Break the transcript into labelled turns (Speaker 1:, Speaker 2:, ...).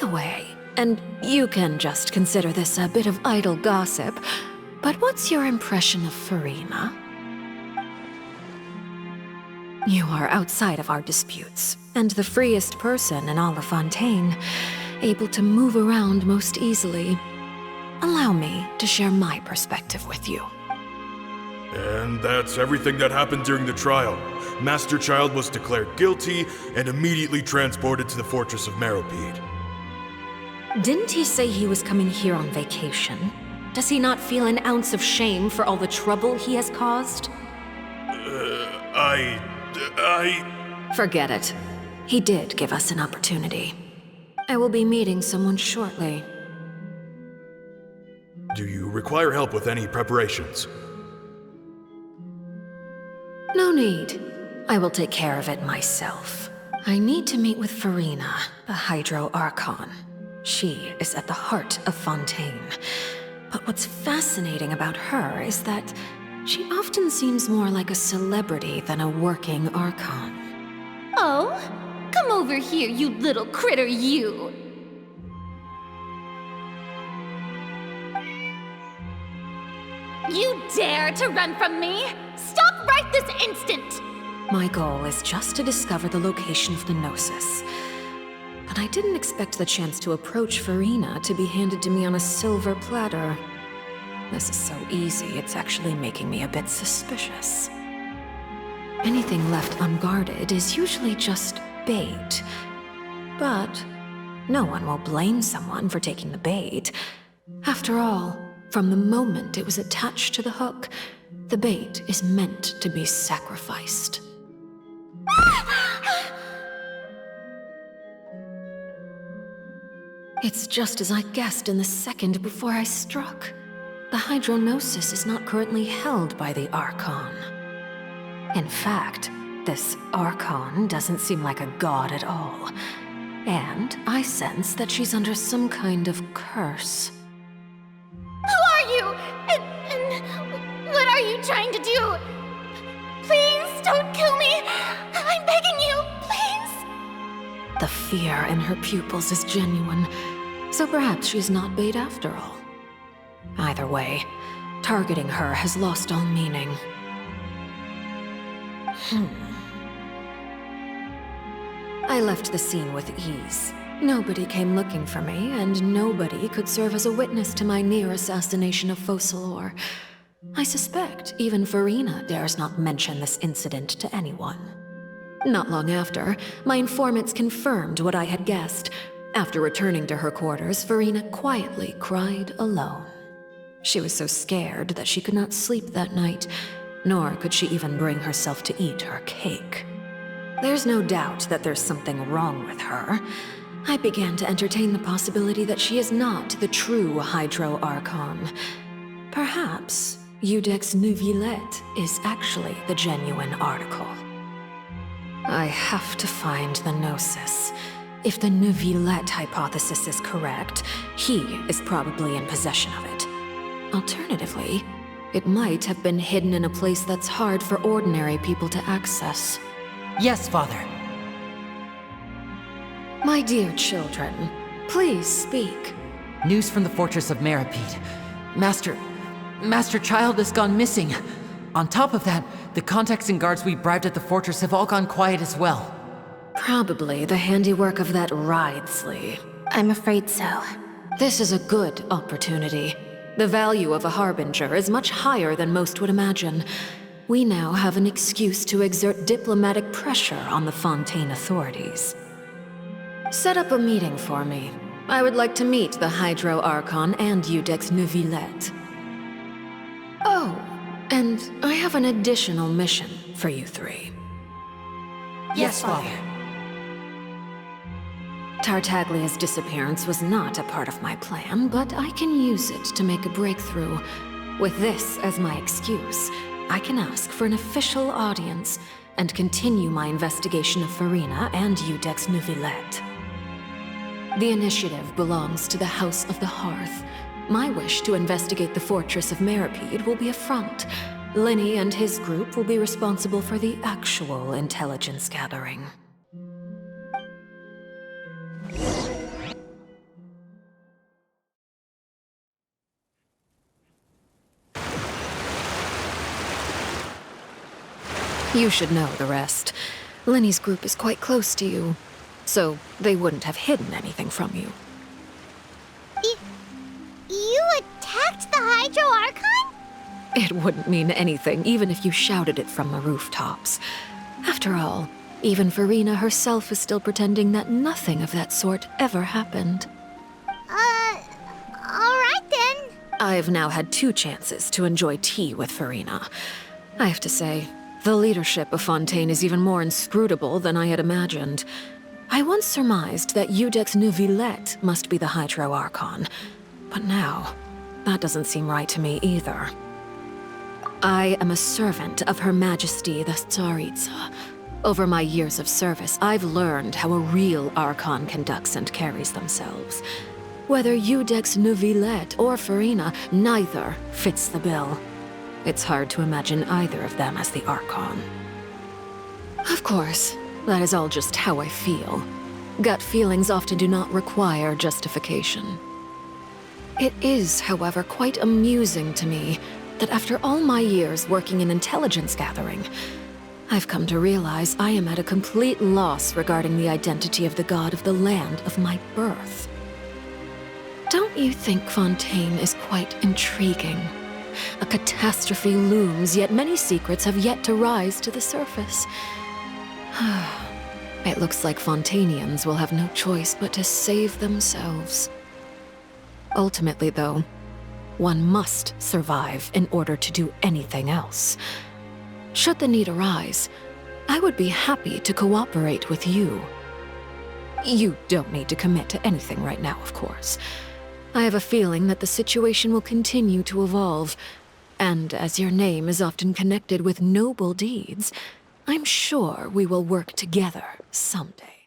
Speaker 1: the way, and you can just consider this a bit of idle gossip, but what's your impression of Furina? You are outside of our disputes, and the freest person in all of Fontaine, able to move around most easily. Allow me to share my perspective with you.
Speaker 2: And that's everything that happened during the trial. Master Child was declared guilty and immediately transported to the Fortress of Meropide.
Speaker 1: Didn't he say he was coming here on vacation? Does he not feel an ounce of shame for all the trouble he has caused? Forget it. He did give us an opportunity. I will be meeting someone shortly.
Speaker 2: Do you require help with any preparations?
Speaker 1: No need. I will take care of it myself. I need to meet with Furina, the Hydro Archon. She is at the heart of Fontaine. But what's fascinating about her is that she often seems more like a celebrity than a working Archon.
Speaker 3: Oh? Come over here, you little critter, you! You dare to run from me? Stop right this instant!
Speaker 1: My goal is just to discover the location of the Gnosis. But I didn't expect the chance to approach Furina to be handed to me on a silver platter. This is so easy, it's actually making me a bit suspicious. Anything left unguarded is usually just bait. But no one will blame someone for taking the bait. After all, from the moment it was attached to the hook, the bait is meant to be sacrificed. It's just as I guessed in the second before I struck. The Hydronosis is not currently held by the Archon. In fact, this Archon doesn't seem like a god at all. And I sense that she's under some kind of curse.
Speaker 3: Who are you? And what are you trying to do? Please don't kill me! I'm begging you, please!
Speaker 1: The fear in her pupils is genuine, so perhaps she's not bait after all. Either way, targeting her has lost all meaning. I left the scene with ease. Nobody came looking for me, and nobody could serve as a witness to my near assassination of Focalor. I suspect even Furina dares not mention this incident to anyone. Not long after, my informants confirmed what I had guessed. After returning to her quarters, Furina quietly cried alone. She was so scared that she could not sleep that night, nor could she even bring herself to eat her cake. There's no doubt that there's something wrong with her. I began to entertain the possibility that she is not the true Hydro Archon. Perhaps Iudex Neuvilette is actually the genuine article. I have to find the Gnosis. If the Neuvilette hypothesis is correct, he is probably in possession of it. Alternatively, it might have been hidden in a place that's hard for ordinary people to access.
Speaker 4: Yes, Father.
Speaker 1: My dear children, please speak.
Speaker 4: News from the Fortress of Meropide. Master Child has gone missing. On top of that, the contacts and guards we bribed at the fortress have all gone quiet as well.
Speaker 1: Probably the handiwork of that Ridesley.
Speaker 3: I'm afraid so.
Speaker 1: This is a good opportunity. The value of a Harbinger is much higher than most would imagine. We now have an excuse to exert diplomatic pressure on the Fontaine authorities. Set up a meeting for me. I would like to meet the Hydro Archon and Iudex Neuvilette. Oh, and I have an additional mission for you three.
Speaker 4: Yes, Father.
Speaker 1: Tartaglia's disappearance was not a part of my plan, but I can use it to make a breakthrough. With this as my excuse, I can ask for an official audience and continue my investigation of Furina and Iudex Neuvilette. The initiative belongs to the House of the Hearth. My wish to investigate the Fortress of Meropide will be a front. Linny and his group will be responsible for the actual intelligence gathering. You should know the rest. Lenny's group is quite close to you, so they wouldn't have hidden anything from you.
Speaker 3: You attacked the Hydro Archon?
Speaker 1: It wouldn't mean anything, even if you shouted it from the rooftops. After all, even Furina herself is still pretending that nothing of that sort ever happened.
Speaker 3: Alright then.
Speaker 1: I've now had 2 chances to enjoy tea with Furina. I have to say, the leadership of Fontaine is even more inscrutable than I had imagined. I once surmised that Iudex Neuvilette must be the Hydro Archon, but now, that doesn't seem right to me either. I am a servant of Her Majesty the Tsaritsa. Over my years of service, I've learned how a real Archon conducts and carries themselves. Whether Iudex Neuvilette or Furina, neither fits the bill. It's hard to imagine either of them as the Archon. Of course, that is all just how I feel. Gut feelings often do not require justification. It is, however, quite amusing to me that after all my years working in intelligence gathering, I've come to realize I am at a complete loss regarding the identity of the god of the land of my birth. Don't you think Fontaine is quite intriguing? A catastrophe looms, yet many secrets have yet to rise to the surface. It looks like Fontainians will have no choice but to save themselves. Ultimately, though, one must survive in order to do anything else. Should the need arise, I would be happy to cooperate with you. You don't need to commit to anything right now, of course. I have a feeling that the situation will continue to evolve, and as your name is often connected with noble deeds, I'm sure we will work together someday.